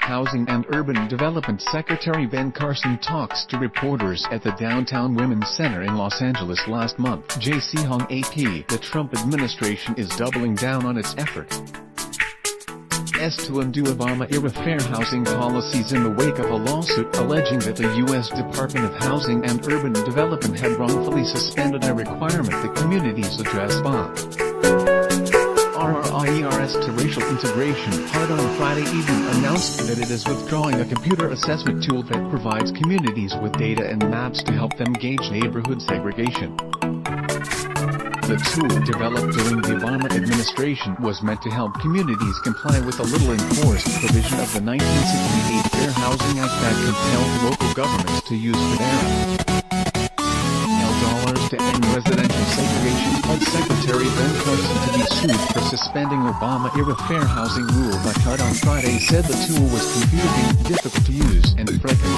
Housing and Urban Development Secretary Ben Carson talks to reporters at the Downtown Women's Center in Los Angeles last month. JC Hong AP. The Trump administration is doubling down on its effort to undo Obama-era fair housing policies in the wake of a lawsuit alleging that the U.S. Department of Housing and Urban Development had wrongfully suspended a requirement that communities address RRIERS to racial integration. HUD on Friday evening announced that it is withdrawing a computer assessment tool that provides communities with data and maps to help them gauge neighborhood segregation. The tool, developed during the Obama administration, was meant to help communities comply with a little-enforced provision of the 1968 Fair Housing Act that compelled local governments to use federal dollars to end residential segregation. HUD Secretary Ben Carson to be sued for suspending Obama-era fair housing rule, but HUD on Friday said the tool was confusing, difficult to use, and threatening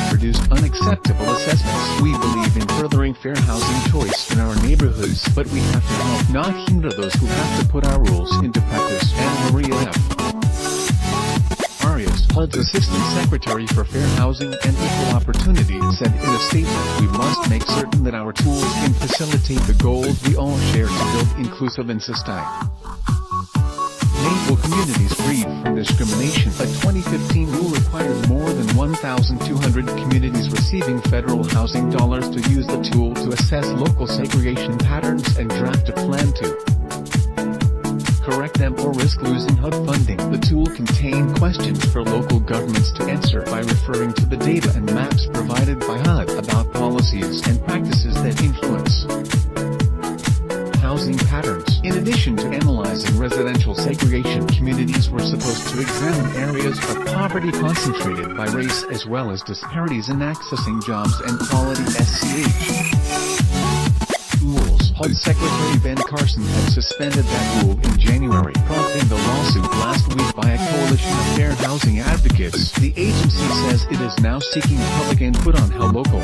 produced unacceptable assessments. We believe in furthering fair housing choice in our neighborhoods, but we have to help, not hinder those who have to put our rules into practice. And Maria F. Arias, HUD's Assistant Secretary for Fair Housing and Equal Opportunity, said in a statement, "We must make certain that our tools can facilitate the goals we all share to build inclusive and sustainable communities free from discrimination." A 2015 rule required more than 1,200 communities receiving federal housing dollars to use the tool to assess local segregation patterns and draft a plan to correct them or risk losing HUD funding. The tool contained questions for local governments to answer by referring to the data and maps provided by HUD about policies and practices that influence housing patterns. In addition to analyzing residential segregation, communities were supposed to examine areas of poverty concentrated by race as well as disparities in accessing jobs and quality rules. HUD Secretary Ben Carson had suspended that rule in January, prompting the lawsuit last week by a coalition of fair housing advocates. The agency says it is now seeking public input on how local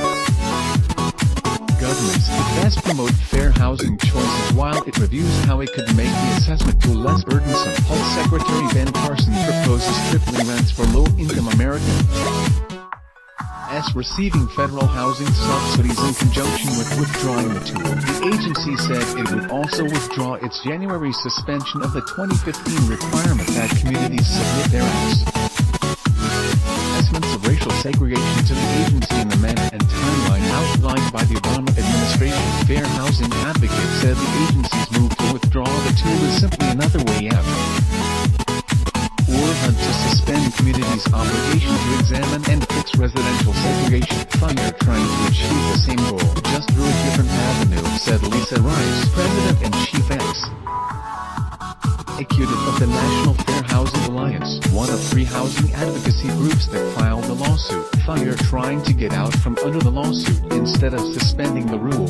governments best promote fair housing choices while it reviews how it could make the assessment tool less burdensome. HUD Secretary Ben Carson proposes tripling rents for low-income Americans receiving federal housing subsidies in conjunction with withdrawing the tool. The agency said it would also withdraw its January suspension of the 2015 requirement that communities submit their assessments of racial segregation to the agency in the manner and timeline outlined by the Obama administration. Fair housing advocates said the agency's move to withdraw the tool is simply another way out for HUD to suspend communities' obligation to examine and fix residential segregation. They're trying to achieve the same goal, just through a different avenue, said Lisa Rice, President and Chief Executive of the National Fair Housing Alliance, one of 3 housing advocacy groups that filed the lawsuit. They're trying to get out from under the lawsuit instead of suspending the rule.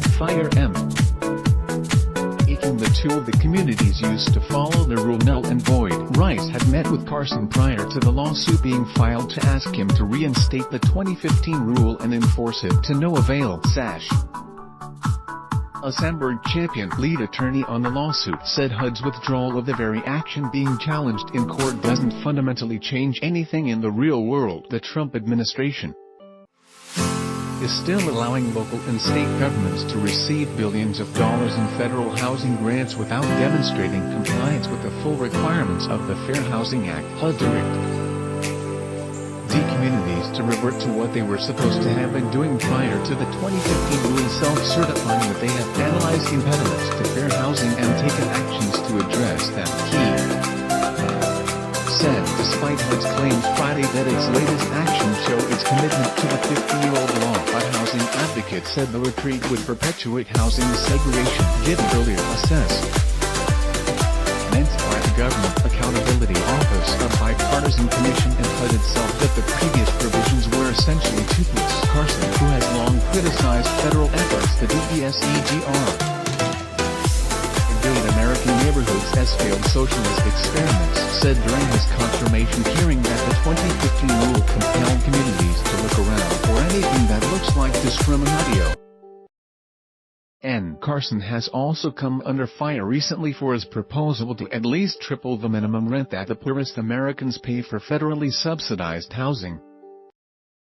Making the tool the communities used to follow the rule null and void. Rice had met with Carson prior to the lawsuit being filed to ask him to reinstate the 2015 rule and enforce it, to no avail. A Sandberg champion, lead attorney on the lawsuit, said HUD's withdrawal of the very action being challenged in court doesn't fundamentally change anything in the real world. The Trump administration is still allowing local and state governments to receive billions of dollars in federal housing grants without demonstrating compliance with the full requirements of the Fair Housing Act. HUD directed communities to revert to what they were supposed to have been doing prior to the 2015 rule, self-certifying that they have analyzed impediments to fair housing and taken actions to address them. He said, despite HUD's claims Friday that its latest actions show its commitment to the 50-year-old law, HUD housing advocates said the retreat would perpetuate housing segregation, given earlier assessments by the Government Accountability Office, a bipartisan commission, and HUD itself that the previous provisions were essentially toothless. Carson, who has long criticized federal efforts to segregate American neighborhoods as failed socialist experiments, said during his confirmation hearing that the 2015 rule compelled communities to look around for anything that looks like discrimination. Ben Carson has also come under fire recently for his proposal to at least triple the minimum rent that the poorest Americans pay for federally subsidized housing.